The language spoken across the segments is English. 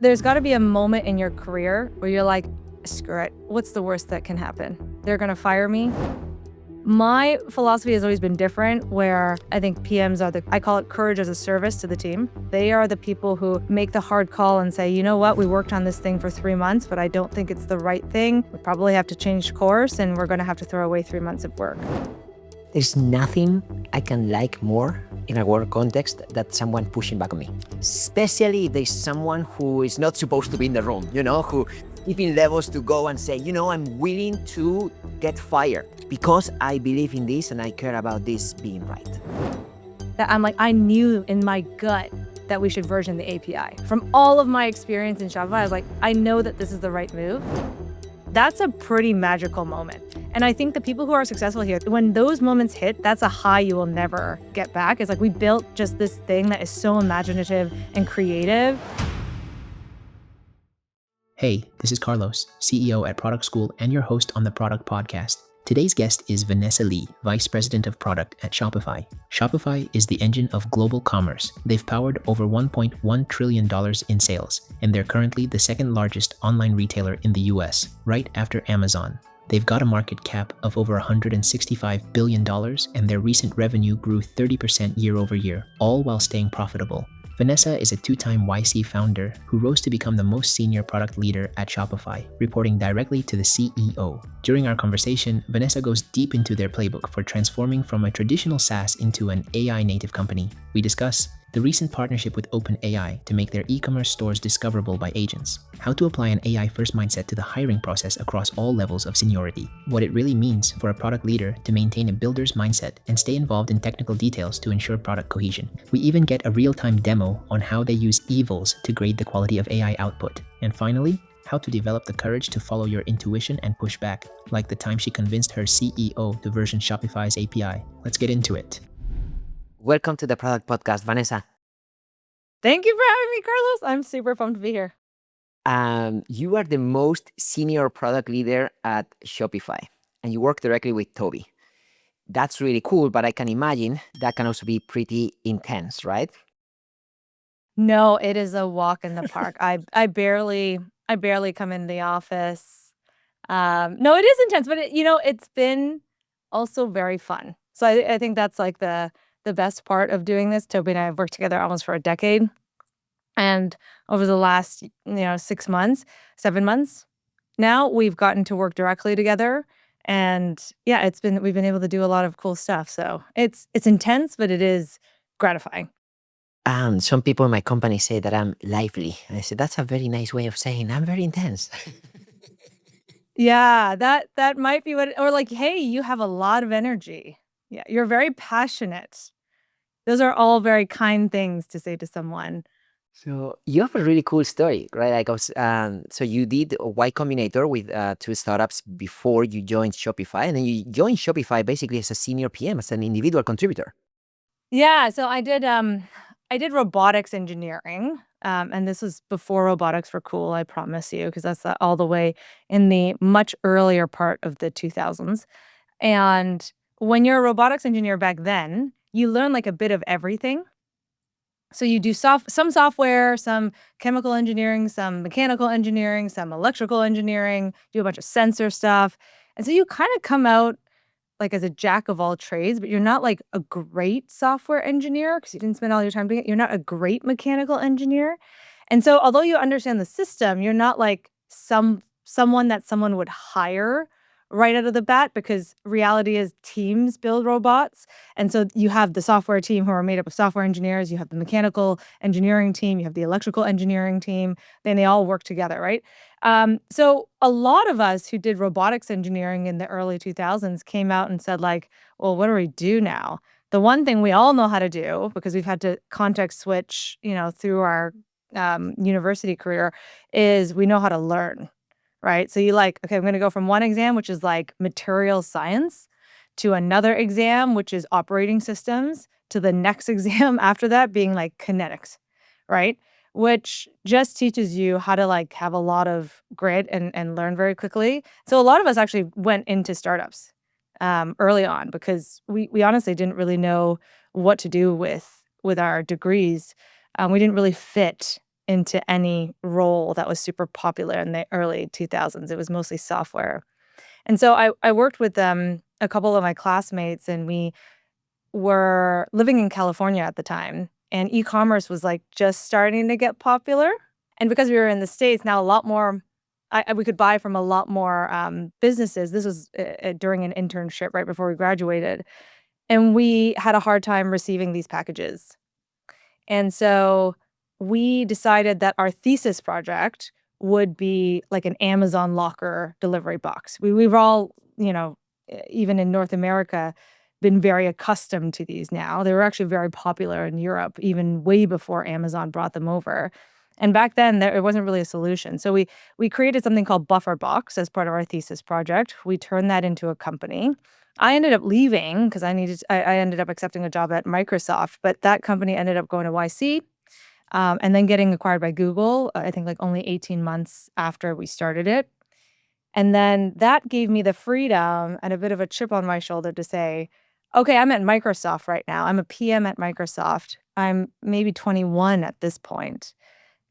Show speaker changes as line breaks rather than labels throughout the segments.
There's got to be a moment in your career where you're like, screw it. What's the worst that can happen? They're going to fire me. My philosophy has always been different, where I think PMs are I call it courage as a service to the team. They are the people who make the hard call and say, you know what, we worked on this thing for 3 months, but I don't think it's the right thing. We probably have to change course and we're going to have to throw away 3 months of work.
There's nothing I can like more in a work context than someone pushing back on me. Especially if there's someone who is not supposed to be in the room, who giving levels to go and say, I'm willing to get fired because I believe in this and I care about this being right.
That I'm like, I knew in my gut that we should version the API. From all of my experience in Shopify, I was like, I know that this is the right move. That's a pretty magical moment. And I think the people who are successful here, when those moments hit, that's a high you will never get back. It's like we built just this thing that is so imaginative and creative.
Hey, this is Carlos, CEO at Product School and your host on the Product Podcast. Today's guest is Vanessa Lee, Vice President of Product at Shopify. Shopify is the engine of global commerce. They've powered over $1.1 trillion in sales, and they're currently the second largest online retailer in the US, right after Amazon. They've got a market cap of over $165 billion, and their recent revenue grew 30% year over year, all while staying profitable. Vanessa is a two-time YC founder who rose to become the most senior product leader at Shopify, reporting directly to the CEO. During our conversation, Vanessa goes deep into their playbook for transforming from a traditional SaaS into an AI-native company. We discuss the recent partnership with OpenAI to make their e-commerce stores discoverable by agents, how to apply an AI-first mindset to the hiring process across all levels of seniority, what it really means for a product leader to maintain a builder's mindset and stay involved in technical details to ensure product cohesion. We even get a real-time demo on how they use Evals to grade the quality of AI output. And finally, how to develop the courage to follow your intuition and push back, like the time she convinced her CEO to version Shopify's API. Let's get into it.
Welcome to the Product Podcast, Vanessa.
Thank you for having me, Carlos. I'm super pumped to be here.
You are the most senior product leader at Shopify, and you work directly with Toby. That's really cool, but I can imagine that can also be pretty intense, right?
No, it is a walk in the park. I barely come in the office. No, it is intense, but it's been also very fun. So I think that's like the best part of doing this. Toby and I have worked together almost for a decade. And over the last, 6 months, 7 months now, we've gotten to work directly together. And yeah, we've been able to do a lot of cool stuff. So it's intense, but it is gratifying.
Some people in my company say that I'm lively. And I said, that's a very nice way of saying I'm very intense.
Yeah, that might be or like, hey, you have a lot of energy. Yeah, you're very passionate. Those are all very kind things to say to someone.
So you have a really cool story, right? So you did a Y Combinator with two startups before you joined Shopify, and then you joined Shopify basically as a senior PM, as an individual contributor.
Yeah, so I did robotics engineering, and this was before robotics were cool, I promise you, because that's all the way in the much earlier part of the 2000s. And when you're a robotics engineer back then, you learn like a bit of everything. So you do some software, some chemical engineering, some mechanical engineering, some electrical engineering, do a bunch of sensor stuff. And so you kind of come out like as a jack of all trades, but you're not like a great software engineer because you didn't spend all your time doing it. You're not a great mechanical engineer. And so although you understand the system, you're not like someone that someone would hire right out of the bat, because reality is teams build robots. And so you have the software team who are made up of software engineers, you have the mechanical engineering team, you have the electrical engineering team, then they all work together, right? So a lot of us who did robotics engineering in the early 2000s came out and said like, well, what do we do now? The one thing we all know how to do, because we've had to context switch, through our university career, is we know how to learn, right? So you like, okay, I'm going to go from one exam, which is like material science, to another exam, which is operating systems, to the next exam after that being like kinetics, right? Which just teaches you how to like have a lot of grit and learn very quickly. So a lot of us actually went into startups early on because we honestly didn't really know what to do with our degrees. We didn't really fit into any role that was super popular in the early 2000s. It was mostly software. And so I worked with a couple of my classmates, and we were living in California at the time, and e-commerce was, like, just starting to get popular. And because we were in the States, now a lot more we could buy from a lot more, businesses. This was, during an internship right before we graduated, and we had a hard time receiving these packages. And so we decided that our thesis project would be like an Amazon locker delivery box. We've all, even in North America, been very accustomed to these now. They were actually very popular in Europe, even way before Amazon brought them over. And back then, it wasn't really a solution. So we created something called Buffer Box as part of our thesis project. We turned that into a company. I ended up leaving because I ended up accepting a job at Microsoft, but that company ended up going to YC, and then getting acquired by Google, I think, like, only 18 months after we started it. And then that gave me the freedom and a bit of a chip on my shoulder to say, "Okay, I'm at Microsoft right now. I'm a PM at Microsoft. I'm maybe 21 at this point."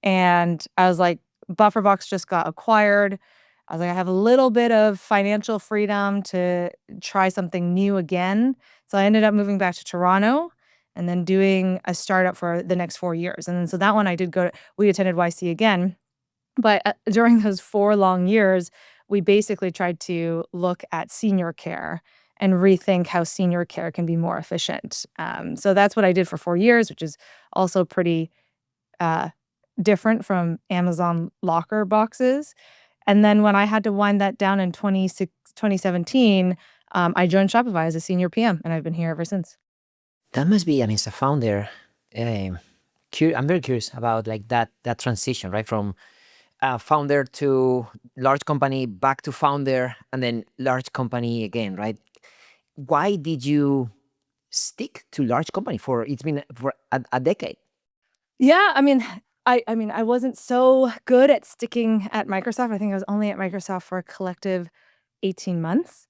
And I was like, Bufferbox just got acquired. I was like, I have a little bit of financial freedom to try something new again. So I ended up moving back to Toronto and then doing a startup for the next 4 years. And then so that one I did go, we attended YC again. But during those 4 long years, we basically tried to look at senior care and rethink how senior care can be more efficient. So that's what I did for 4 years, which is also pretty uh, different from Amazon locker boxes. And then when I had to wind that down in 2017, I joined Shopify as a senior PM, and I've been here ever since.
That must be, I mean, as a founder, um, I'm very curious about like that transition, right? From founder to large company, back to founder, and then large company again, right? Why did you stick to large company for it's been for a decade?
Yeah, I mean, I wasn't so good at sticking at Microsoft. I think I was only at Microsoft for a collective 18 months.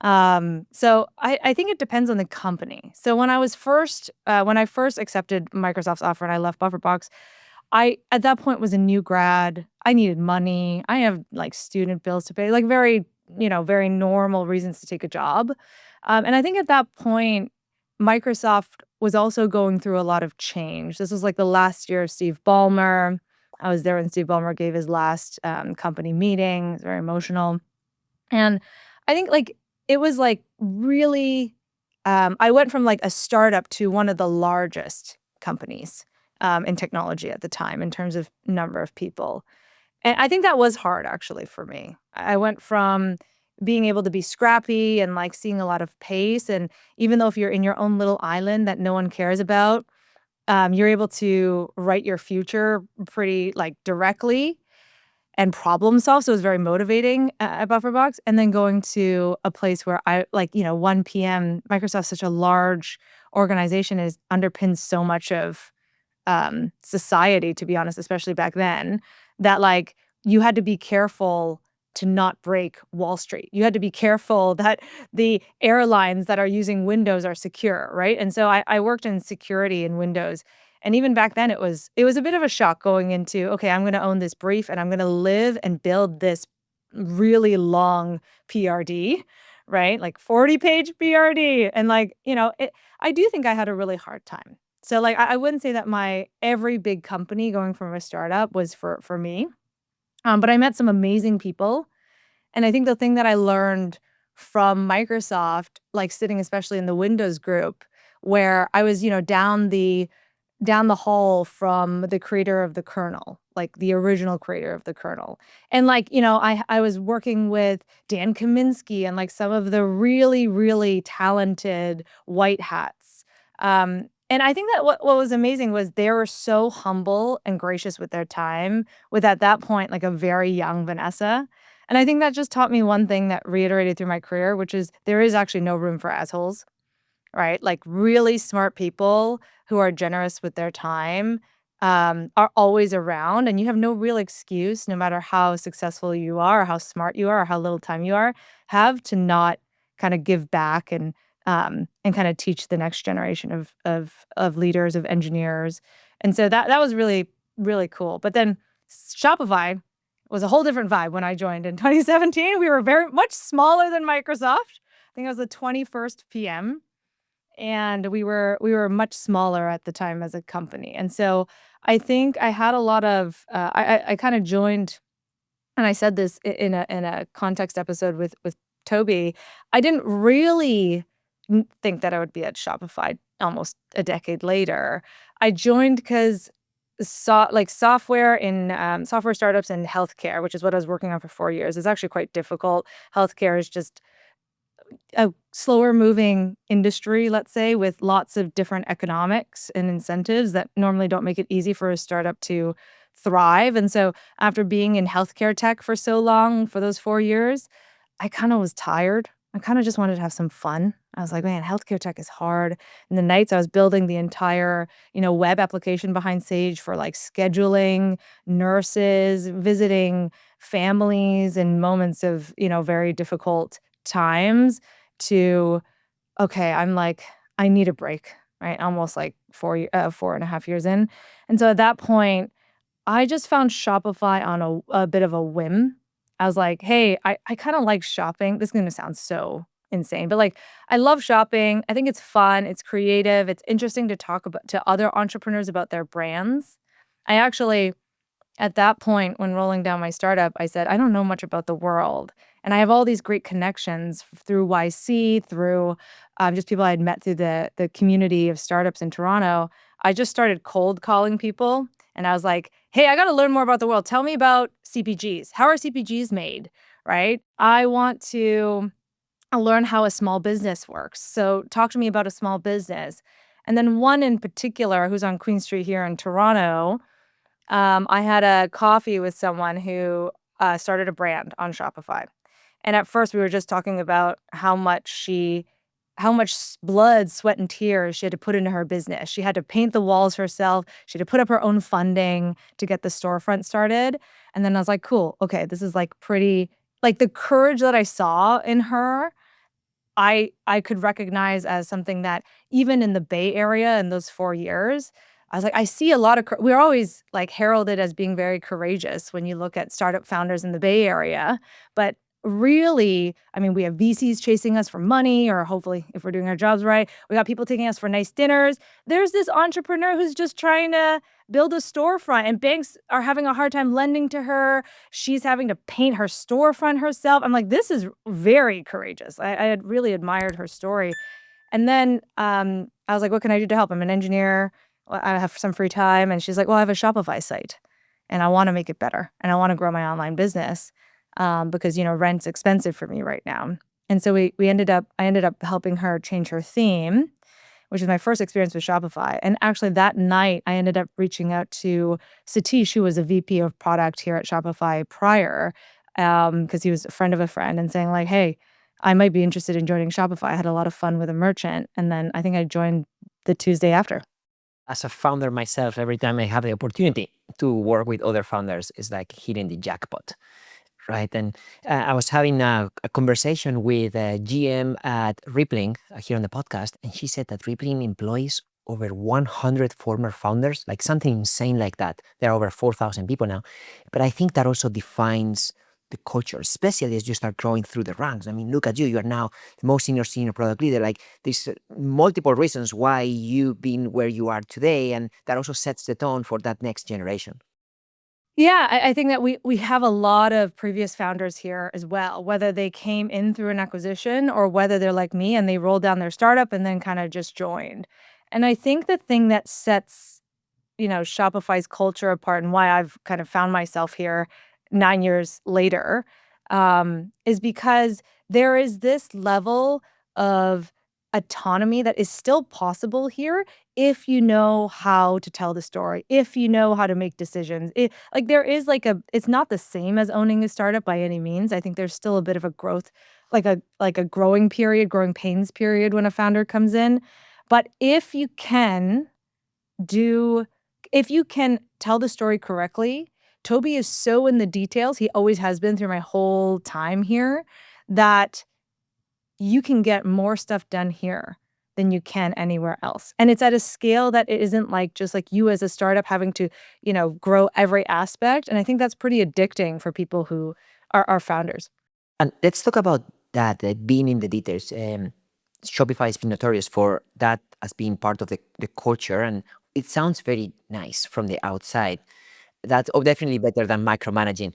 So I think it depends on the company. So when I first accepted Microsoft's offer and I left Bufferbox, I at that point was a new grad. I needed money. I have like student bills to pay, like very normal reasons to take a job. And I think at that point, Microsoft was also going through a lot of change. This was like the last year of Steve Ballmer. I was there when Steve Ballmer gave his last company meeting. It was very emotional. And I think, like, it was, like, really, I went from, like, a startup to one of the largest companies, in technology at the time in terms of number of people. And I think that was hard actually for me. I went from being able to be scrappy and, like, seeing a lot of pace, and even though if you're in your own little island that no one cares about, you're able to write your future pretty, like, directly and problem solve, so it was very motivating at Bufferbox, and then going to a place where 1 PM, Microsoft's such a large organization, is underpins so much of, society, to be honest, especially back then, that, like, you had to be careful to not break Wall Street. You had to be careful that the airlines that are using Windows are secure, right? And so I worked in security in Windows, and even back then, it was a bit of a shock going into, "Okay, I'm gonna own this brief, and I'm gonna live and build this really long PRD," right? Like, 40-page PRD, and, like, I do think I had a really hard time. So, like, I wouldn't say that my every big company going from a startup was for me, but I met some amazing people, and I think the thing that I learned from Microsoft, like, sitting especially in the Windows group, where I was, down the hall from the creator of the kernel, like the original creator of the kernel. And like, I was working with Dan Kaminsky and like some of the really, really talented white hats. And I think that what was amazing was they were so humble and gracious with their time, with at that point, like a very young Vanessa. And I think that just taught me one thing that reiterated through my career, which is there is actually no room for assholes. Right? Like, really smart people who are generous with their time, are always around, and you have no real excuse, no matter how successful you are, or how smart you are, or how little time you have to not kinda give back and kinda teach the next generation of leaders, of engineers. And so that was really really cool. But then Shopify was a whole different vibe when I joined in 2017. We were very much smaller than Microsoft. I think it was the 21st PM, and we were much smaller at the time as a company. And so I think I had a lot of I kind of joined, and I said this in a context episode with Toby. I didn't really think that I would be at Shopify almost a decade later. I joined because software startups in healthcare, which is what I was working on for 4 years, is actually quite difficult. Healthcare is just a slower moving industry, let's say, with lots of different economics and incentives that normally don't make it easy for a startup to thrive. And so after being in healthcare tech for so long, for those 4 years, I kind of was tired. I kind of just wanted to have some fun. I was like, man, healthcare tech is hard. And the nights I was building the entire, web application behind Sage for like scheduling nurses, visiting families in moments of, very difficult times, to, okay, I'm like, I need a break, right? Almost like 4.5 years in. And so at that point, I just found Shopify on a bit of a whim. I was like, hey, I kind of like shopping. This is going to sound so insane, but like, I love shopping. I think it's fun. It's creative. It's interesting to talk about to other entrepreneurs about their brands. I actually, at that point, when rolling down my startup, I said, I don't know much about the world. And I have all these great connections through YC, through just people I had met through the community of startups in Toronto. I just started cold calling people. And I was like, hey, I got to learn more about the world. Tell me about CPGs. How are CPGs made? Right? I want to learn how a small business works. So talk to me about a small business. And then one in particular, who's on Queen Street here in Toronto, I had a coffee with someone who started a brand on Shopify. And at first we were just talking about how much blood, sweat, and tears she had to put into her business. She had to paint the walls herself. She had to put up her own funding to get the storefront started. And then I was like, cool, okay, this is like pretty, like the courage that I saw in her, I could recognize as something that even in the Bay Area in those 4 years, I was like, I see a lot of we're always, like, heralded as being very courageous when you look at startup founders in the Bay Area, but really, I mean, we have VCs chasing us for money, or hopefully, if we're doing our jobs right, we got people taking us for nice dinners. There's this entrepreneur who's just trying to build a storefront, and banks are having a hard time lending to her. She's having to paint her storefront herself. I'm like, this is very courageous. I had really admired her story. And then I was like, what can I do to help? I'm an engineer. I have some free time. And she's like, well, I have a Shopify site and I want to make it better. And I want to grow my online business because, rent's expensive for me right now. And so I ended up helping her change her theme, which is my first experience with Shopify. And actually that night, I ended up reaching out to Satish, who was a VP of product here at Shopify prior, because he was a friend of a friend, and saying like, hey, I might be interested in joining Shopify. I had a lot of fun with a merchant. And then I think I joined the Tuesday after.
As a founder myself, every time I have the opportunity to work with other founders, it's like hitting the jackpot, right? And I was having a conversation with a GM at Rippling here on the podcast, and she said that Rippling employs over 100 former founders, like something insane like that. There are over 4,000 people now. But I think that also defines the culture, especially as you start growing through the ranks. I mean, look at you. You are now the most senior product leader. Like, there's multiple reasons why you've been where you are today, and that also sets the tone for that next generation.
Yeah, I think that we have a lot of previous founders here as well, whether they came in through an acquisition or whether they're like me and they rolled down their startup and then kind of just joined. And I think the thing that sets, Shopify's culture apart, and why I've kind of found myself here 9 years later, is because there is this level of autonomy that is still possible here if you know how to tell the story, if you know how to make decisions. Like, there is it's not the same as owning a startup by any means. I think there's still a bit of a growth, like a growing period, growing pains period when a founder comes in. But do if you can tell the story correctly, Toby is so in the details, he always has been through my whole time here, that you can get more stuff done here than you can anywhere else. And it's at a scale that it isn't like just like you as a startup having to, grow every aspect. And I think that's pretty addicting for people who are founders.
And let's talk about that, being in the details. Shopify has been notorious for that as being part of the culture, and it sounds very nice from the outside. That's definitely better than micromanaging.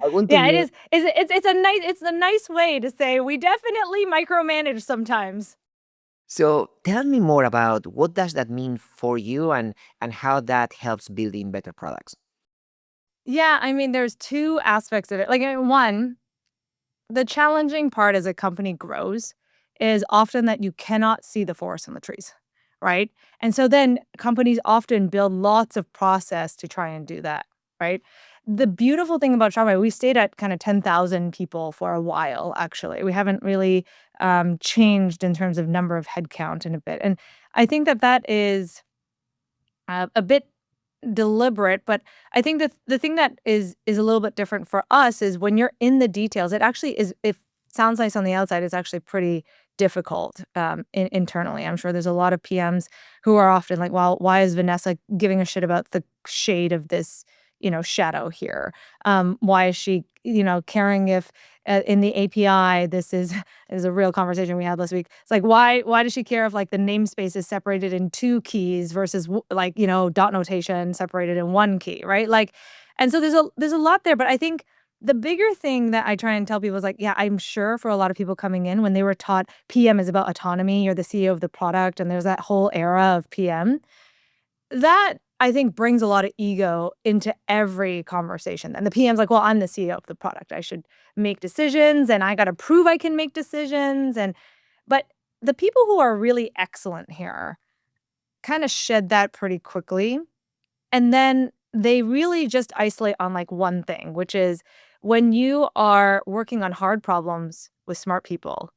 I want to
Yeah, it
know.
is. It's a nice way to say we definitely micromanage sometimes.
So tell me more about what does that mean for you, and how that helps building better products.
Yeah, I mean, there's two aspects of it. Like, one, the challenging part as a company grows is often that you cannot see the forest in the trees, right? And so then companies often build lots of process to try and do that, right? The beautiful thing about Shopify, we stayed at kind of 10,000 people for a while, actually. We haven't really changed in terms of number of headcount in a bit. And I think that that is a bit deliberate, but I think the thing that is a little bit different for us is when you're in the details, it actually is it sounds nice on the outside, it's actually pretty difficult, internally. I'm sure there's a lot of PMs who are often like, "Well, why is Vanessa giving a shit about the shade of this, shadow here? Why is she, caring if, in the API this is is a real conversation we had last week. It's like, why does she care if, like, the namespace is separated in 2 keys versus like, dot notation separated in 1 key, right? Like, and so there's a lot there, but I think the bigger thing that I try and tell people is like, yeah, I'm sure for a lot of people coming in when they were taught PM is about autonomy, you're the CEO of the product, and there's that whole era of PM. That, I think, brings a lot of ego into every conversation, and the PM's like, "Well, I'm the CEO of the product. I should make decisions, and I gotta prove I can make decisions," but the people who are really excellent here kinda shed that pretty quickly, and then they really just isolate on, like, one thing, which is when you are working on hard problems with smart people,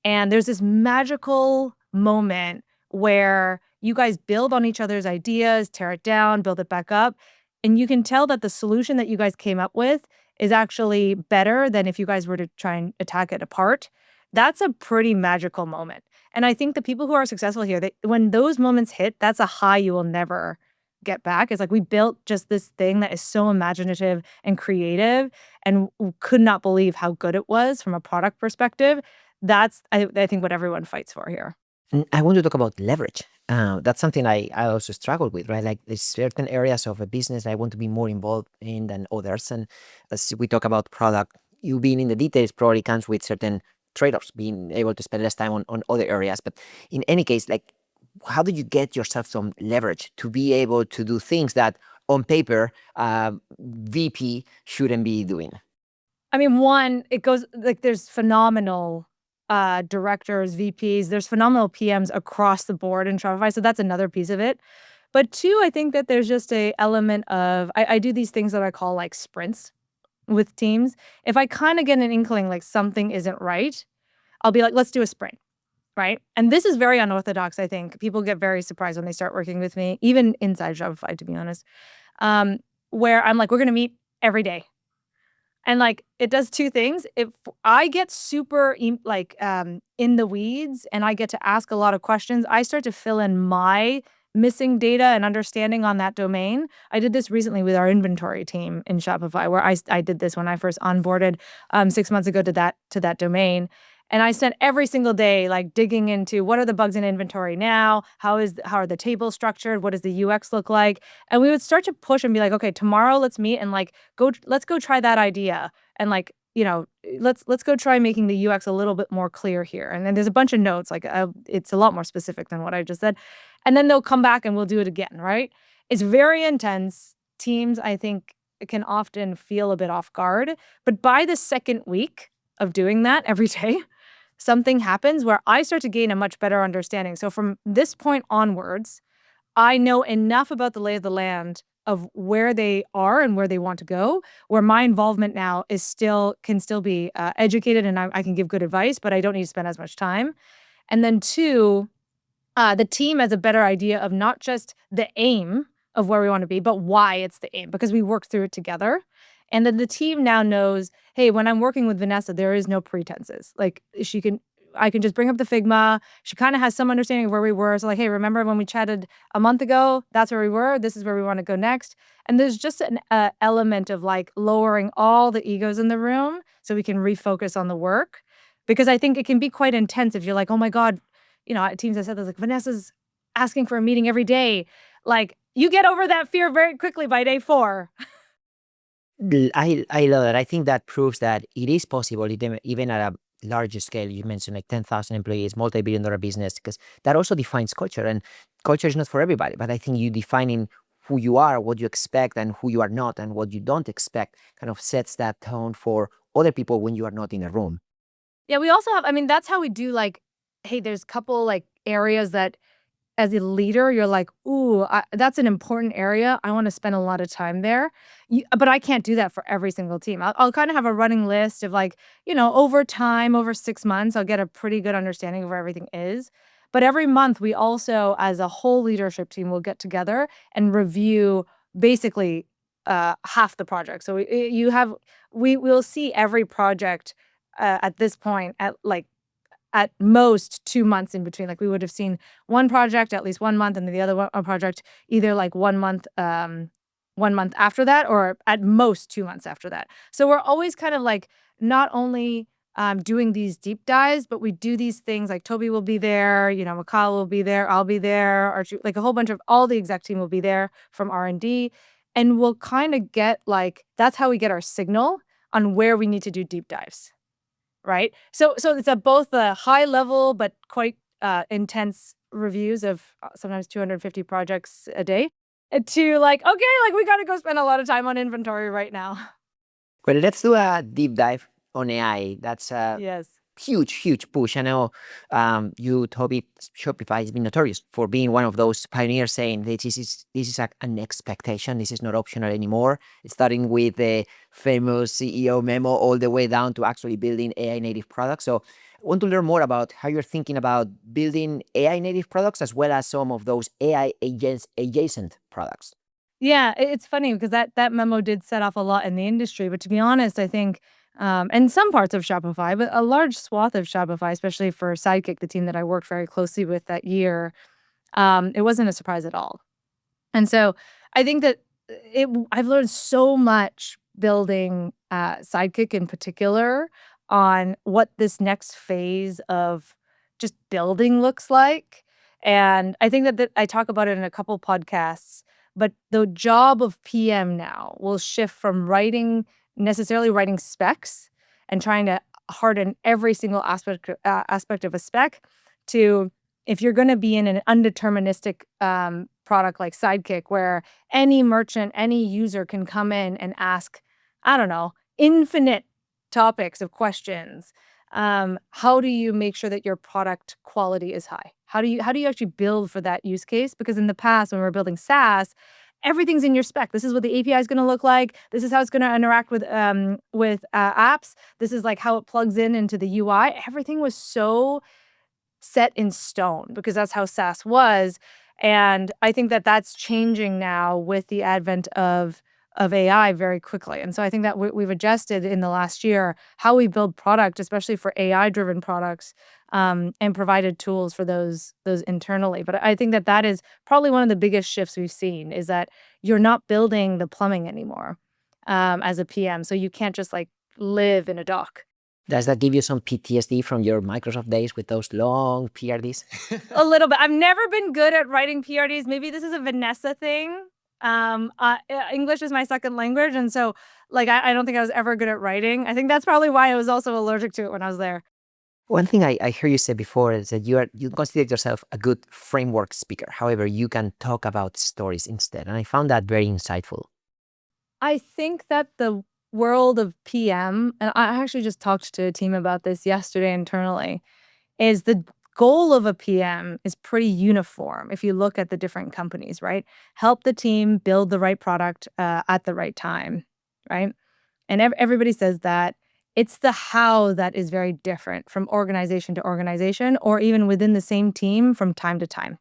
and there's this magical moment where you guys build on each other's ideas, tear it down, build it back up. And you can tell that the solution that you guys came up with is actually better than if you guys were to try and attack it apart. That's a pretty magical moment. And I think the people who are successful here, when those moments hit, that's a high you will never get back. It's like we built just this thing that is so imaginative and creative and could not believe how good it was from a product perspective. That's I think what everyone fights for here.
I want to talk about leverage. That's something I also struggle with, right? Like there's certain areas of a business I want to be more involved in than others. And as we talk about product, you being in the details probably comes with certain trade-offs, being able to spend less time on other areas. But in any case, like how do you get yourself some leverage to be able to do things that on paper VP shouldn't be doing?
I mean, one, it goes like there's phenomenal directors, VPs, there's phenomenal PMs across the board in Shopify. So that's another piece of it. But two, I think that there's just a element of I do these things that I call like sprints with teams. If I kind of get an inkling like something isn't right, I'll be like, let's do a sprint. Right. And this is very unorthodox, I think. People get very surprised when they start working with me, even inside Shopify, to be honest. Um, where I'm like, we're gonna meet every day. And, like, it does 2 things. If I get super in the weeds and I get to ask a lot of questions, I start to fill in my missing data and understanding on that domain. I did this recently with our inventory team in Shopify where I did this when I first onboarded, 6 months ago to that domain, and I spent every single day, like, digging into what are the bugs in inventory now? How are the tables structured? What does the UX look like? And we would start to push and be like, "Okay, tomorrow let's meet and, like, let's go try that idea and like let's go try making the UX a little bit more clear here." And then there's a bunch of notes like it's a lot more specific than what I just said. And then they'll come back and we'll do it again, right? It's very intense. Teams, I think, can often feel a bit off guard, but by the second week of doing that every day, something happens where I start to gain a much better understanding. So from this point onwards, I know enough about the lay of the land of where they are and where they want to go, where my involvement now is still be educated and I can give good advice, but I don't need to spend as much time. And then two, the team has a better idea of not just the aim of where we want to be, but why it's the aim because we work through it together. And then the team now knows, hey, when I'm working with Vanessa, there is no pretenses. Like she can I can just bring up the Figma. She kind of has some understanding of where we were. So like, hey, remember when we chatted a month ago? That's where we were. This is where we want to go next. And there's just an element of like lowering all the egos in the room so we can refocus on the work. Because I think it can be quite intense if you're like, oh my God, at teams I said this, like Vanessa's asking for a meeting every day. Like you get over that fear very quickly by day 4.
I love that. I think that proves that it is possible, even at a larger scale. You mentioned like 10,000 employees, multi-billion-dollar business, because that also defines culture. And culture is not for everybody, but I think you defining who you are, what you expect, and who you are not, and what you don't expect kind of sets that tone for other people when you are not in a room.
Yeah, we also have, that's how we do like, hey, there's a couple like areas that as a leader, you're like, ooh, that's an important area. I want to spend a lot of time there. But I can't do that for every single team. I'll kind of have a running list of like, over time, over 6 months, I'll get a pretty good understanding of where everything is. But every month, we also, as a whole leadership team, will get together and review basically half the project. So we'll see every project at this point at most 2 months in between. Like we would have seen one project at least 1 month and then the other project either like 1 month after that or at most 2 months after that. So we're always kind of like not only doing these deep dives, but we do these things like Toby will be there, Mikal will be there, I'll be there, Archie, like a whole bunch of all the exec team will be there from R&D. And we'll kind of get like, that's how we get our signal on where we need to do deep dives. Right? So it's a both a high level but quite intense reviews of sometimes 250 projects a day to like, okay, like we got to go spend a lot of time on inventory right now.
Well, let's do a deep dive on AI. That's a
Yes.
huge push. I know you, Toby, Shopify has been notorious for being one of those pioneers saying that this is an expectation. This is not optional anymore. It's starting with the famous CEO memo all the way down to actually building AI native products. So I want to learn more about how you're thinking about building AI native products as well as some of those AI adjacent products.
Yeah, it's funny because that memo did set off a lot in the industry. But to be honest, I think, and some parts of Shopify, but a large swath of Shopify, especially for Sidekick, the team that I worked very closely with that year, it wasn't a surprise at all. And so I think that I've learned so much building Sidekick in particular on what this next phase of just building looks like. And I think that I talk about it in a couple podcasts, but the job of PM now will shift from necessarily writing specs and trying to harden every single aspect of a spec to if you're going to be in an undeterministic product like Sidekick, where any merchant, any user can come in and ask, I don't know, infinite topics of questions. How do you make sure that your product quality is high? How do you actually build for that use case? Because in the past, when we were building SaaS, everything's in your spec. This is what the API is going to look like. This is how it's going to interact with apps. This is like how it plugs into the UI. Everything was so set in stone because that's how SaaS was. And I think that that's changing now with the advent of AI very quickly. And so I think that we've adjusted in the last year how we build product, especially for AI-driven products, and provided tools for those internally. But I think that is probably one of the biggest shifts we've seen is that you're not building the plumbing anymore as a PM. So you can't just like live in a dock.
Does that give you some PTSD from your Microsoft days with those long PRDs?
A little bit. I've never been good at writing PRDs. Maybe this is a Vanessa thing. English is my second language, and so like I don't think I was ever good at writing. I think that's probably why I was also allergic to it when I was there.
One thing I heard you say before is that you consider yourself a good framework speaker. However, you can talk about stories instead, and I found that very insightful.
I think that the world of PM, and I actually just talked to a team about this yesterday internally, is the goal of a PM is pretty uniform if you look at the different companies, right? Help the team build the right product at the right time, right? And everybody says that. It's the how that is very different from organization to organization or even within the same team from time to time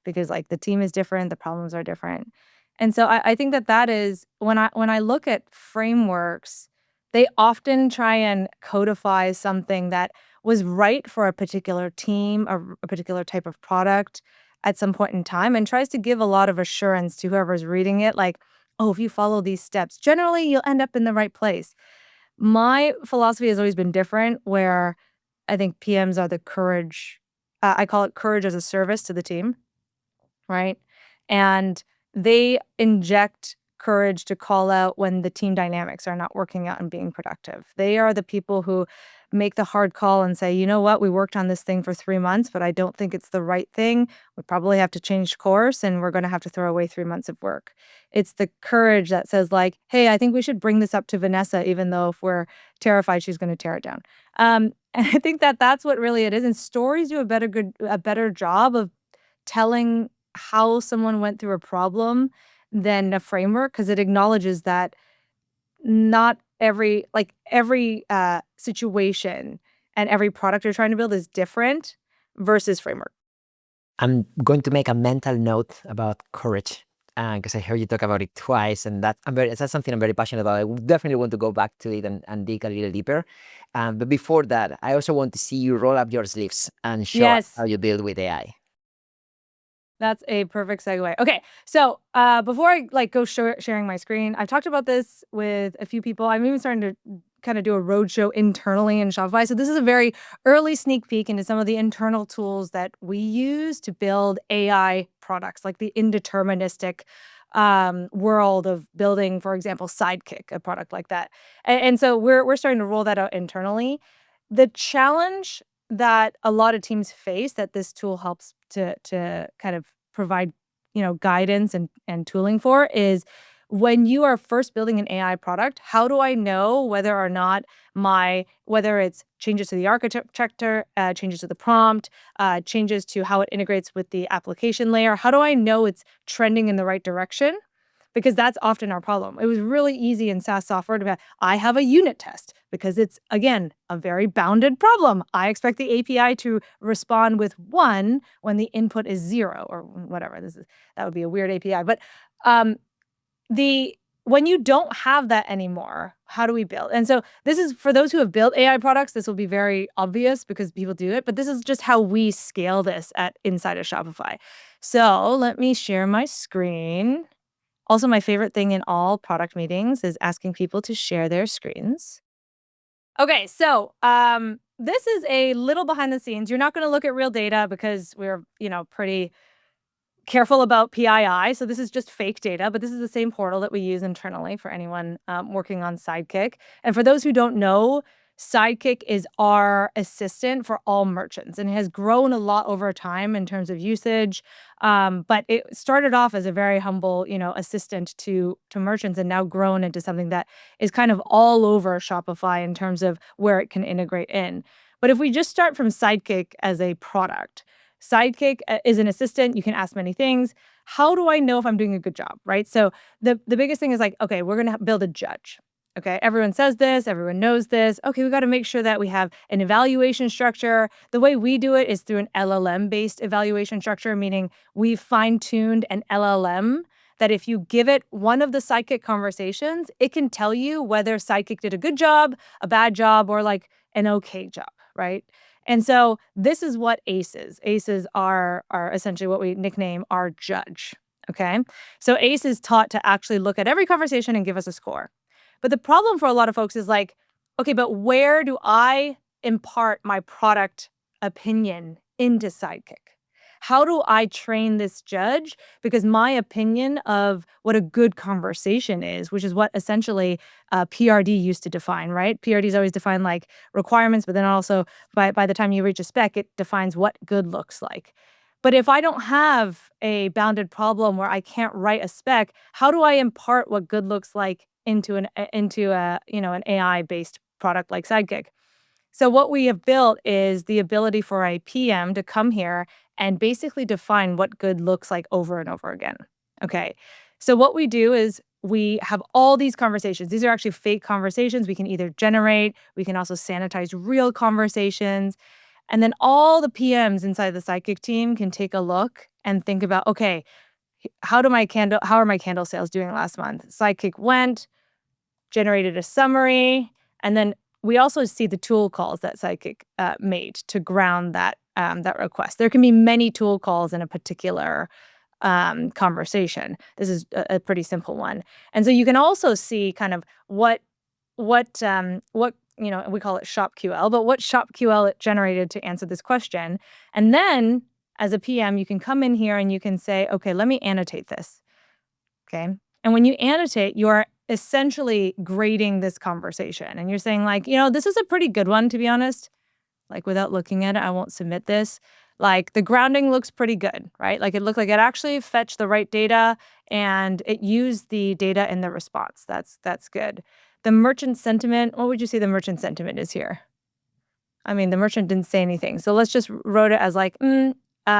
because like the team is different, the problems are different. And so I think that is when I look at frameworks, they often try and codify something that was right for a particular team, a particular type of product at some point in time, and tries to give a lot of assurance to whoever's reading it, like, oh, if you follow these steps, generally you'll end up in the right place. My philosophy has always been different, where I think PMs are the courage. I call it courage as a service to the team, right? And they inject courage to call out when the team dynamics are not working out and being productive. They are the people who make the hard call and say, you know what, we worked on this thing for 3 months, but I don't think it's the right thing. We probably have to change course and we're going to have to throw away 3 months of work. It's the courage that says, like, hey, I think we should bring this up to Vanessa, even though if we're terrified she's going to tear it down. And I think that that's what really it is. And stories do a better job of telling how someone went through a problem than a framework, because it acknowledges that not every situation and every product you're trying to build is different versus framework.
I'm going to make a mental note about courage because I heard you talk about it twice, and that's something I'm very passionate about. I would definitely want to go back to it and dig a little deeper. But before that, I also want to see you roll up your sleeves and show us
Yes.
how you build with AI.
That's a perfect segue. Okay, so before I go sharing my screen, I've talked about this with a few people. I'm even starting to kind of do a roadshow internally in Shopify. So this is a very early sneak peek into some of the internal tools that we use to build AI products, like the indeterministic world of building, for example, Sidekick, a product like that. And so we're starting to roll that out internally. The challenge that a lot of teams face that this tool helps to kind of provide, guidance and tooling for is when you are first building an AI product, how do I know whether or not whether it's changes to the architecture, changes to the prompt, changes to how it integrates with the application layer? How do I know it's trending in the right direction? Because that's often our problem. It was really easy in SaaS software to I have a unit test because it's, again, a very bounded problem. I expect the API to respond with 1 when the input is 0 or whatever. That would be a weird API. But when you don't have that anymore, how do we build? And so this is for those who have built AI products, this will be very obvious because people do it, but this is just how we scale this inside of Shopify. So let me share my screen. Also, my favorite thing in all product meetings is asking people to share their screens. Okay, so this is a little behind the scenes. You're not going to look at real data because we're, pretty careful about PII. So this is just fake data, but this is the same portal that we use internally for anyone working on Sidekick. And for those who don't know, Sidekick is our assistant for all merchants, and it has grown a lot over time in terms of usage. But it started off as a very humble, assistant to merchants, and now grown into something that is kind of all over Shopify in terms of where it can integrate in. But if we just start from Sidekick as a product, Sidekick is an assistant. You can ask many things. How do I know if I'm doing a good job, right? So the biggest thing is like, okay, we're going to build a judge. Okay, everyone says this, everyone knows this. Okay, we got to make sure that we have an evaluation structure. The way we do it is through an LLM-based evaluation structure, meaning we've fine-tuned an LLM that if you give it one of the Sidekick conversations, it can tell you whether Sidekick did a good job, a bad job, or like an okay job, right? And so this is what ACE is. ACEs are essentially what we nickname our judge, okay? So ACE is taught to actually look at every conversation and give us a score. But the problem for a lot of folks is like, okay, but where do I impart my product opinion into Sidekick? How do I train this judge? Because my opinion of what a good conversation is, which is what essentially PRD used to define, right? PRD is always defined like requirements, but then also by the time you reach a spec, it defines what good looks like. But if I don't have a bounded problem where I can't write a spec, how do I impart what good looks like into an AI-based product like Sidekick? So what we have built is the ability for a PM to come here and basically define what good looks like over and over again. Okay. So what we do is we have all these conversations. These are actually fake conversations we can either generate, we can also sanitize real conversations. And then all the PMs inside the Sidekick team can take a look and think about, okay, how are my candle sales doing last month? Sidekick went, generated a summary, and then we also see the tool calls that Sidekick made to ground that request. There can be many tool calls in a particular conversation. This is a pretty simple one. And so you can also see kind of what we call it ShopQL, but what ShopQL it generated to answer this question. And then as a PM, you can come in here and you can say, okay, let me annotate this. Okay. And when you annotate, you are essentially grading this conversation. And you're saying like, this is a pretty good one, to be honest. Like without looking at it, I won't submit this. Like the grounding looks pretty good, right? Like it looked like it actually fetched the right data and it used the data in the response. That's good. The merchant sentiment, what would you say the merchant sentiment is here? I mean, the merchant didn't say anything. So let's just wrote it as like,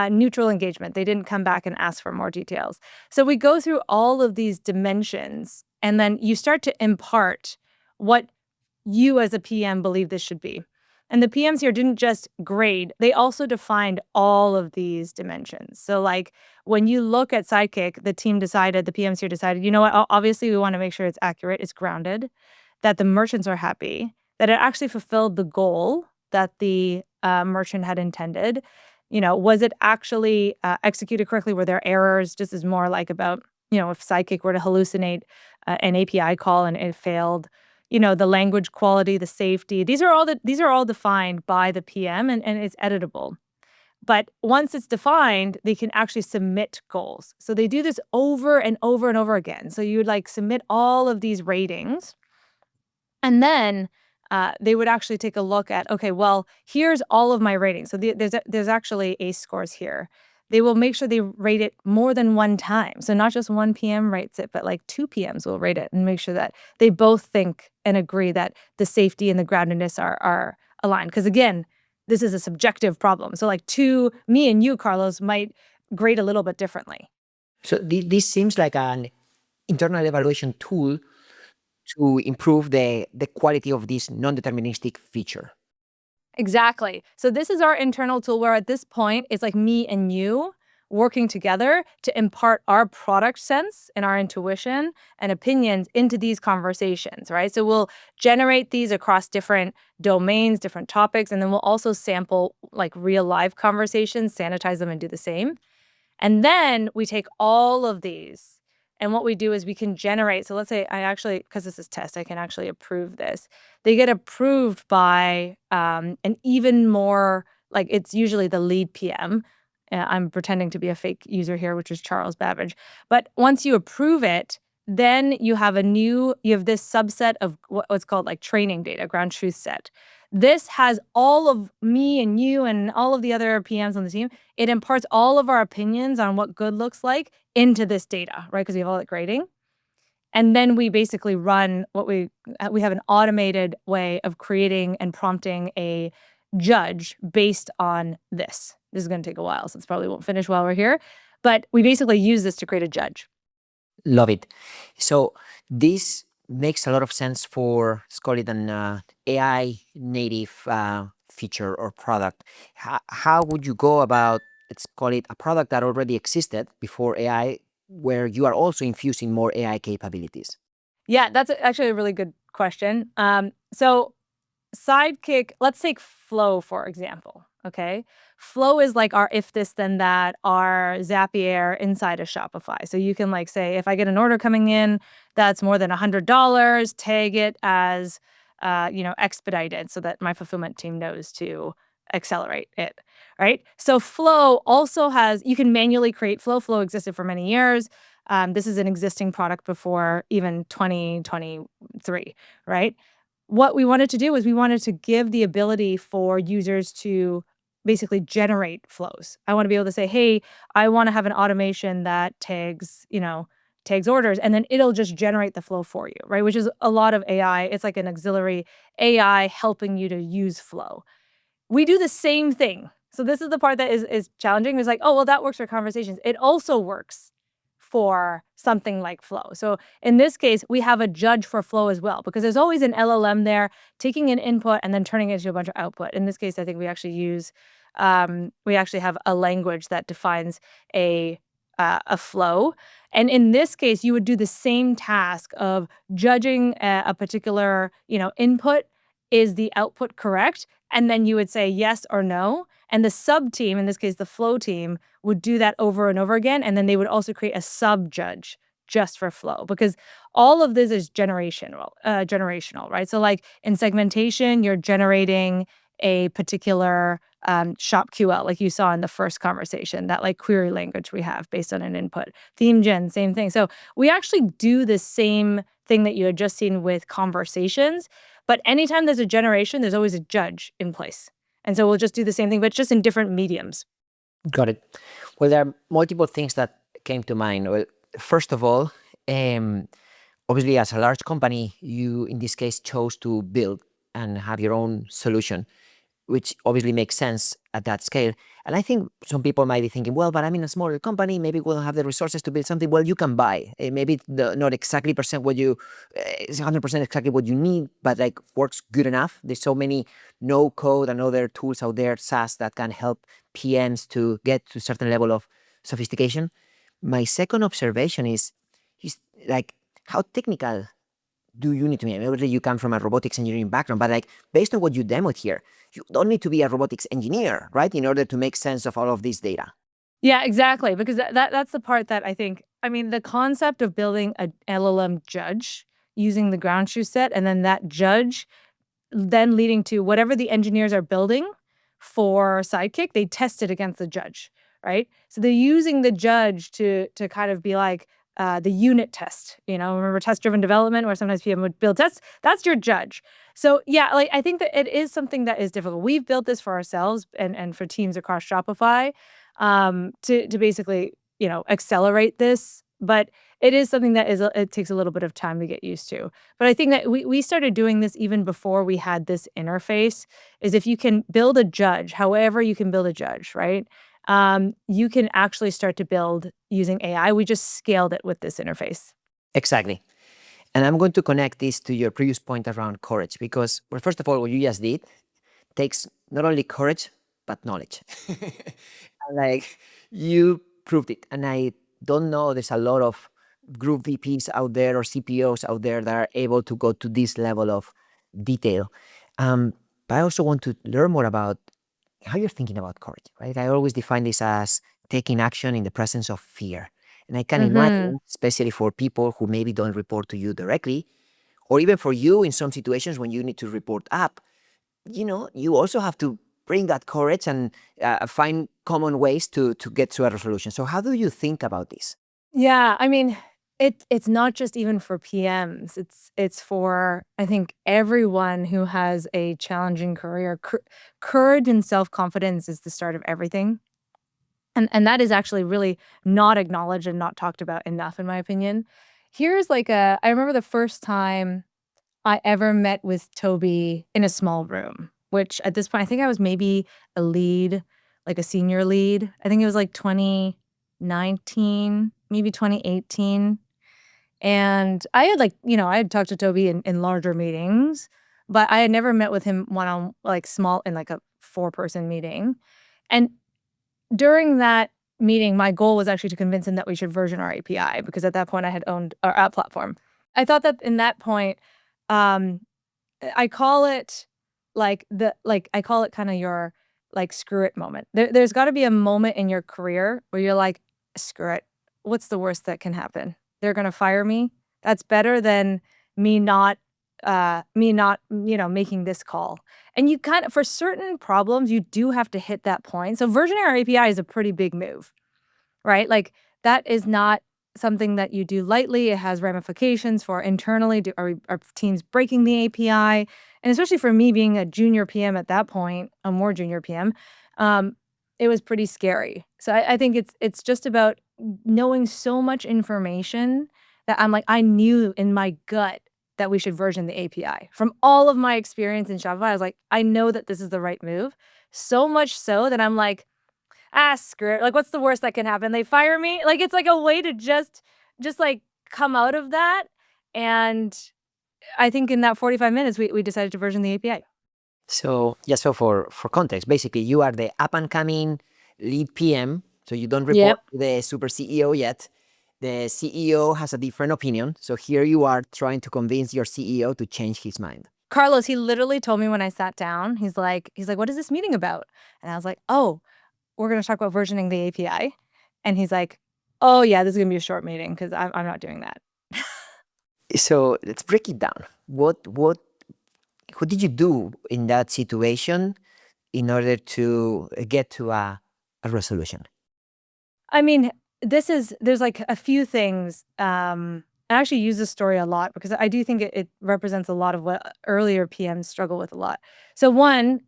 neutral engagement. They didn't come back and ask for more details. So we go through all of these dimensions and then you start to impart what you as a PM believe this should be. And the PMs here didn't just grade, they also defined all of these dimensions. So like when you look at Sidekick, the PMs here decided, you know what, obviously we want to make sure it's accurate, it's grounded, that the merchants are happy, that it actually fulfilled the goal that the merchant had intended. Was it actually executed correctly? Were there errors? This is more like about, if Sidekick were to hallucinate an API call and it failed, the language quality, the safety. These are all defined by the PM and it's editable. But once it's defined, they can actually submit goals. So they do this over and over and over again. So you would like submit all of these ratings. And then they would actually take a look at, okay, well, here's all of my ratings. So there's actually ACE scores here. They will make sure they rate it more than one time. So not just one PM rates it, but like two PMs will rate it and make sure that they both think and agree that the safety and the groundedness are aligned. Because again, this is a subjective problem. So like me and you, Carlos, might grade a little bit differently.
So this seems like an internal evaluation tool to improve the quality of this non-deterministic feature.
Exactly. So this is our internal tool where at this point, it's like me and you working together to impart our product sense and our intuition and opinions into these conversations, right? So we'll generate these across different domains, different topics, and then we'll also sample like real live conversations, sanitize them and do the same. And then we take all of these and what we do is we can generate. So let's say because this is test, I can actually approve this. They get approved by an even more, like it's usually the lead PM. I'm pretending to be a fake user here, which is Charles Babbage. But once you approve it, then you have this subset of what's called like training data, ground truth set. This has all of me and you and all of the other PMs on the team. It imparts all of our opinions on what good looks like into this data, right? Because we have all that grading. And then we basically run we have an automated way of creating and prompting a judge based on this. This is going to take a while, so it probably won't finish while we're here. But we basically use this to create a judge.
Love it. So this makes a lot of sense for, let's call it an AI native feature or product. How would you go about, let's call it a product that already existed before AI, where you are also infusing more AI capabilities?
Yeah, that's actually a really good question. So Sidekick, let's take Flow, for example, okay? Flow is like our if this, then that, our Zapier inside of Shopify. So you can like say, if I get an order coming in that's more than $100, tag it as, expedited so that my fulfillment team knows to accelerate it, right? So Flow also you can manually create Flow. Flow existed for many years. This is an existing product before even 2023, right? What we wanted to do is we wanted to give the ability for users to basically generate flows. I want to be able to say, hey, I want to have an automation that tags orders, and then it'll just generate the flow for you, right? Which is a lot of AI. It's like an auxiliary AI helping you to use Flow. We do the same thing. So this is the part that is challenging. It's like, oh, well, that works for conversations. It also works for something like Flow. So in this case, we have a judge for Flow as well, because there's always an LLM there taking an input and then turning it into a bunch of output. In this case, I think we actually have a language that defines a flow. And in this case, you would do the same task of judging a particular, input is the output correct? And then you would say yes or no. And the sub team, in this case, the flow team, would do that over and over again. And then they would also create a sub judge just for flow, because all of this is generational, right? So like in segmentation, you're generating a particular shop QL, like you saw in the first conversation, that like query language we have based on an input. Theme gen, same thing. So we actually do the same thing that you had just seen with conversations, but anytime there's a generation, there's always a judge in place. And so we'll just do the same thing, but just in different mediums.
Got it. Well, there are multiple things that came to mind. Well, first of all, obviously, as a large company, you in this case chose to build and have your own solution, which obviously makes sense at that scale. And I think some people might be thinking, well, but I'm in a smaller company, maybe we don't have the resources to build something. Well, you can buy. Maybe not exactly percent what you, it's 100% exactly what you need, but like works good enough. There's so many no code and other tools out there, SaaS, that can help PMs to get to a certain level of sophistication. My second observation is like, how technical do you need to be? Obviously, you come from a robotics engineering background, but like based on what you demoed here, you don't need to be a robotics engineer, right, in order to make sense of all of this data.
Yeah, exactly. Because that's the part that I think, I mean, the concept of building a LLM judge using the ground truth set, and then that judge then leading to whatever the engineers are building for Sidekick, they test it against the judge, right? So they're using the judge to kind of be like the unit test. Remember test-driven development, where sometimes PM would build tests? That's your judge. So yeah, like I think that it is something that is difficult. We've built this for ourselves and for teams across Shopify to basically accelerate this, but it is something that it takes a little bit of time to get used to. But I think that we started doing this even before we had this interface, is if you can build a judge, however you can build a judge, right? You can actually start to build using AI. We just scaled it with this interface.
Exactly. And I'm going to connect this to your previous point around courage, because, well, first of all, what you just did takes not only courage, but knowledge. Like, you proved it. And I don't know, there's a lot of group VPs out there or CPOs out there that are able to go to this level of detail. But I also want to learn more about how you're thinking about courage, right? I always define this as taking action in the presence of fear. And I can imagine, especially for people who maybe don't report to you directly, or even for you in some situations when you need to report up, you also have to bring that courage and find common ways to get to a resolution. So how do you think about this?
Yeah, I mean, it's not just even for PMs. It's for, I think, everyone who has a challenging career. Courage and self-confidence is the start of everything. And that is actually really not acknowledged and not talked about enough, in my opinion. Here's like I remember the first time I ever met with Toby in a small room, which at this point, I think I was maybe a lead, like a senior lead. I think it was like 2019, maybe 2018. And I had I had talked to Toby in larger meetings, but I had never met with him like small in like a 4-person meeting. And during that meeting, my goal was actually to convince him that we should version our API, because at that point I had owned our app platform. I thought that in that point, um, I call it I call it kind of your like screw it moment. There's got to be a moment in your career where you're like, screw it. What's the worst that can happen? They're gonna fire me. That's better than me not making this call. And you kind of, for certain problems, you do have to hit that point. So versioning our API is a pretty big move, right? Like that is not something that you do lightly. It has ramifications for internally. Are teams breaking the API? And especially for me being a junior PM at that point, a more junior PM, it was pretty scary. So I think it's just about knowing so much information that I'm like, I knew in my gut that we should version the API. From all of my experience in Shopify, I was like, I know that this is the right move. So much so that I'm like, screw it. Like, what's the worst that can happen? They fire me? Like, it's like a way to just like come out of that. And I think in that 45 minutes, we decided to version the API.
So for context, basically you are the up and coming lead PM. So you don't report to the super CEO yet. The CEO has a different opinion. So here you are trying to convince your CEO to change his mind.
Carlos, he literally told me when I sat down, he's like, what is this meeting about? And I was like, oh, we're going to talk about versioning the API. And he's like, oh yeah, this is going to be a short meeting because I'm not doing that.
So let's break it down. What did you do in that situation in order to get to a resolution?
I mean, there's like a few things. I actually use this story a lot because I do think it represents a lot of what earlier PMs struggle with a lot. So one,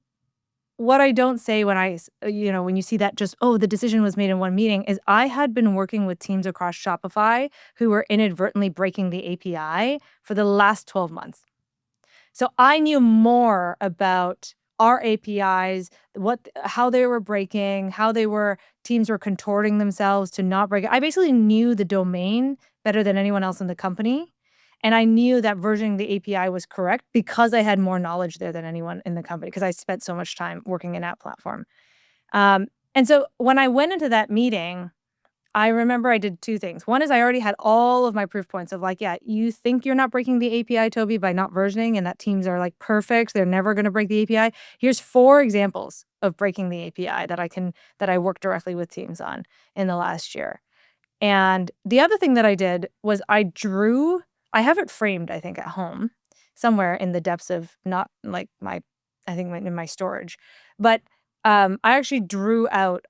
what I don't say when when you see that just, oh, the decision was made in one meeting is I had been working with teams across Shopify who were inadvertently breaking the API for the last 12 months. So I knew more about our APIs, how they were breaking, teams were contorting themselves to not break it. I basically knew the domain better than anyone else in the company. And I knew that versioning the API was correct because I had more knowledge there than anyone in the company because I spent so much time working in that platform. And so when I went into that meeting, I remember I did two things. One is I already had all of my proof points of like, yeah, you think you're not breaking the API, Toby, by not versioning and that teams are like perfect. They're never going to break the API. Here's 4 examples of breaking the API that I worked directly with teams on in the last year. And the other thing that I did was I have it framed, I think, at home somewhere in the depths of not like in my storage. But I actually drew out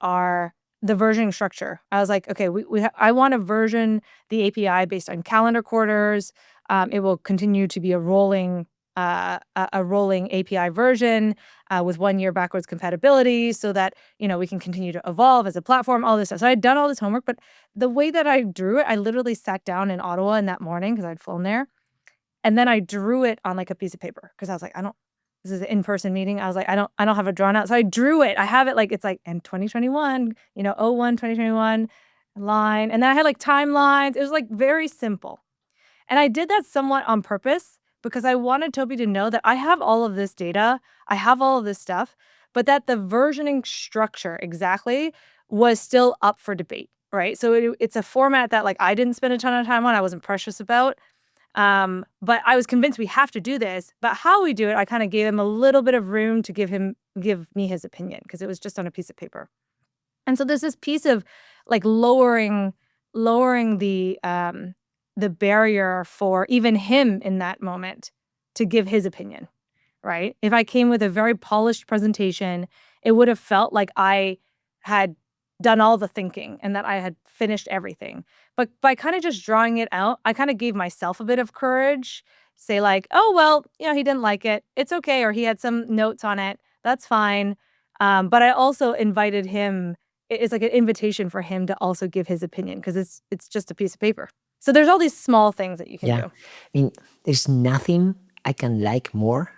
the versioning structure. I was like, okay, I want to version the API based on calendar quarters. It will continue to be a rolling API version with 1 year backwards compatibility so that, we can continue to evolve as a platform, all this stuff. So I had done all this homework, but the way that I drew it, I literally sat down in Ottawa in that morning because I'd flown there. And then I drew it on like a piece of paper because I was like, this is an in-person meeting. I was like, I don't have it drawn out. So I drew it. I have it like, it's like in 2021, 2021 line. And then I had like timelines. It was like very simple. And I did that somewhat on purpose because I wanted Toby to know that I have all of this data, I have all of this stuff, but that the versioning structure exactly was still up for debate, right? So it's a format that like I didn't spend a ton of time on, I wasn't precious about. But I was convinced we have to do this. But how we do it, I kind of gave him a little bit of room to give me his opinion because it was just on a piece of paper. And so there's this piece of like lowering the barrier for even him in that moment to give his opinion, right? If I came with a very polished presentation, it would have felt like I had done all the thinking and that I had finished everything. But by kind of just drawing it out, I kind of gave myself a bit of courage, say like, oh, well, he didn't like it. It's okay. Or he had some notes on it. That's fine. But I also invited him. It's like an invitation for him to also give his opinion because it's just a piece of paper. So there's all these small things that you can do.
I mean, there's nothing I can like more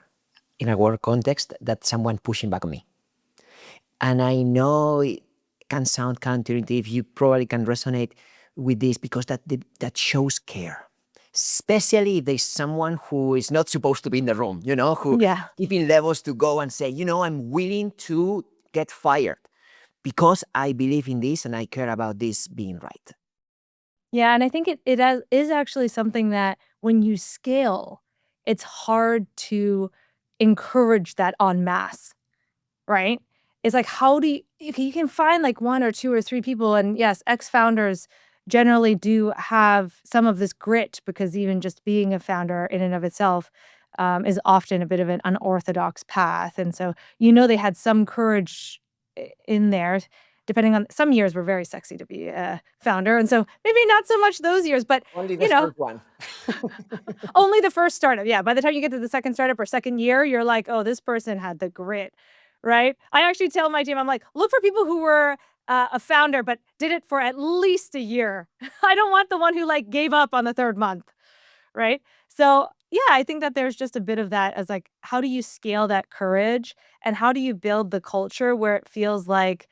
in a work context than someone pushing back on me. And I know it can sound counterintuitive. You probably can resonate with this because that shows care. Especially if there's someone who is not supposed to be in the room, who
Yeah.
giving levels to go and say, I'm willing to get fired because I believe in this and I care about this being right.
Yeah, and I think it is actually something that when you scale, it's hard to encourage that en masse, right? It's like, how do you can find like 1 or 2 or 3 people, and yes, ex-founders generally do have some of this grit because even just being a founder in and of itself is often a bit of an unorthodox path. And so, they had some courage in there. Depending on some years were very sexy to be a founder. And so maybe not so much those years, but
Only the first one.
only the first startup. Yeah. By the time you get to the second startup or second year, you're like, oh, this person had the grit, right? I actually tell my team, I'm like, look for people who were a founder, but did it for at least a year. I don't want the one who like gave up on the 3rd month, right? So yeah, I think that there's just a bit of that as like, how do you scale that courage and how do you build the culture where it feels like,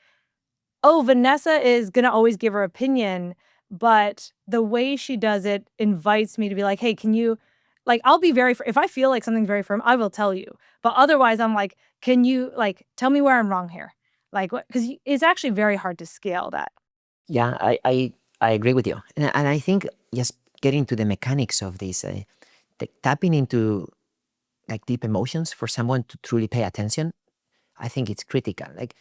oh, Vanessa is going to always give her opinion, but the way she does it invites me to be like, hey, can you, like, I'll be if I feel like something's very firm, I will tell you. But otherwise, I'm like, can you, like, tell me where I'm wrong here? Like, what? Because it's actually very hard to scale that.
Yeah, I agree with you. And I think just getting to the mechanics of this, tapping into like deep emotions for someone to truly pay attention, I think it's critical. Like,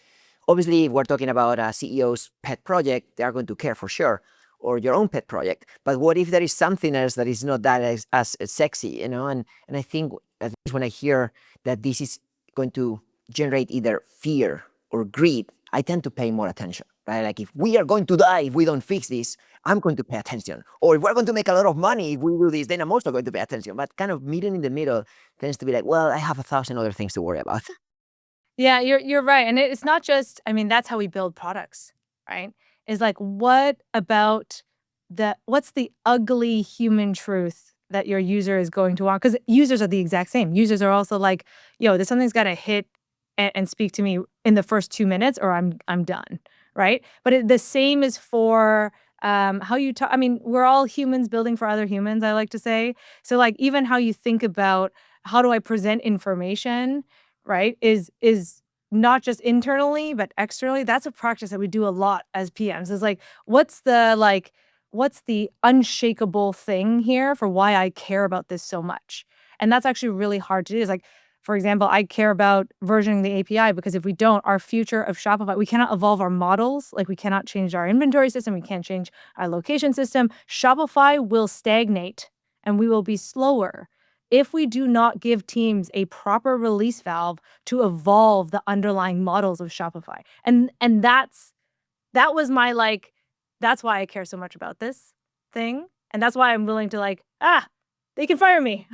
obviously, if we're talking about a CEO's pet project, they are going to care for sure, or your own pet project. But what if there is something else that is not that as sexy, you know? And I think at least when I hear that this is going to generate either fear or greed, I tend to pay more attention, right? Like if we are going to die if we don't fix this, I'm going to pay attention. Or if we're going to make a lot of money if we do this, then I'm also going to pay attention. But kind of meeting in the middle tends to be like, well, I have 1,000 other things to worry about.
Yeah, you're right, and it's not just I mean, that's how we build products, right? Is like, what's the ugly human truth that your user is going to want? Because users are the exact same. Users are also like, "Yo, this something's gotta hit and speak to me in the first 2 minutes or I'm done," right? But the same is for, how you talk I mean, we're all humans building for other humans, I like to say. So, like, even how you think about, "How do I present information?" Right? Is not just internally, but externally. That's a practice that we do a lot as PMs. Is like, what's the unshakable thing here for why I care about this so much? And that's actually really hard to do. Is like, for example, I care about versioning the API because if we don't, our future of Shopify, we cannot evolve our models. Like we cannot change our inventory system. We can't change our location system. Shopify will stagnate and we will be slower if we do not give teams a proper release valve to evolve the underlying models of Shopify. And that was my like that's why I care so much about this thing. And that's why I'm willing to like, they can fire me.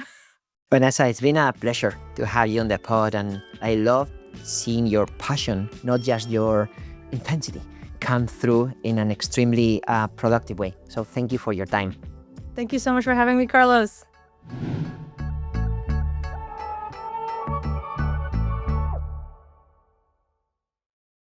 Vanessa, it's been a pleasure to have you on the pod, and I love seeing your passion, not just your intensity, come through in an extremely productive way. So thank you for your time.
Thank you so much for having me, Carlos.